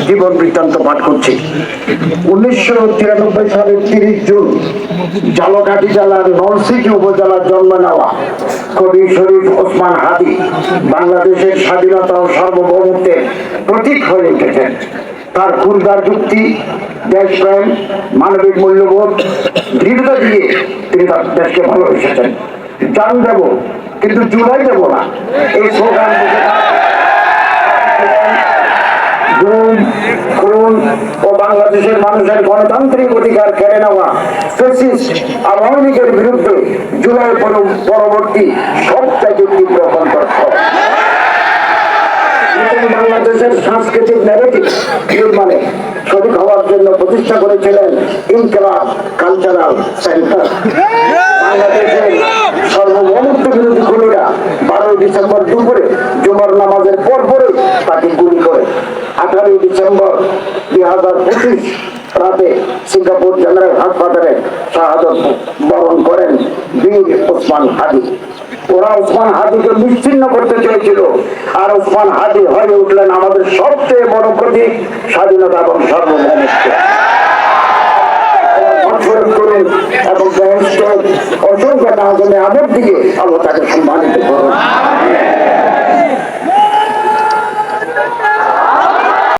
জীবন বৃত্তান্ত পাঠ করছি। 1993 সালের 30 জুন ঝালকাঠি জেলার নলছিটি উপজেলার জন্ম নেওয়া কবি শরীফ ওসমান হাদী বাংলাদেশের স্বাধীনতা ও সার্বভৌমত্বের প্রতীক হয়ে উঠেছেন। তার ক্ষুরদার যুক্তি, দেশপ্রেম, মানবিক মূল্যবোধ, দৃঢ়তা দিয়ে তিনি তার দেশকে ভালোবেসেছেন। জান দেব কিন্তু জুলাই দেব না, এই স্লোগান খুন ও বাংলাদেশের মানুষের গণতান্ত্রিক অধিকার কেড়ে নেওয়া ফ্যাসিস্ট আওয়ামী লীগের বিরুদ্ধে জুলাই পরবর্তী সবচাইতে তীব্র কণ্ঠস্বর। বাংলাদেশের সাংস্কৃতিক ন্যারেটিভ নির্মাণে শরিক হওয়ার জন্য প্রতিষ্ঠা করেছিলেন ইনকিলাব কালচারাল সেন্টার। বাংলাদেশের সর্বভৌমত্ব বিরোধী খুনিরা 12 ডিসেম্বর দুপুরে জুমার নামাজের পরে তাকে গুলি করে 18 ডিসেম্বর 2025 রাতে সিঙ্গাপুর জেনারেল হাসপাতালে শাহাদত বরণ করেন বীর ওসমান হাদী। ওরা ওসমান হাদীকে বিচ্ছিন্ন করতে চেয়েছিল, আর ওসমান হাদী হয়ে উঠলেন আমাদের সবচেয়ে বড় প্রতীক, স্বাধীনতা এবং সার্বভৌমত্ব। এবং অসংখ্য না হলে আমার দিকে আল্লাহ তাকে সম্মানিত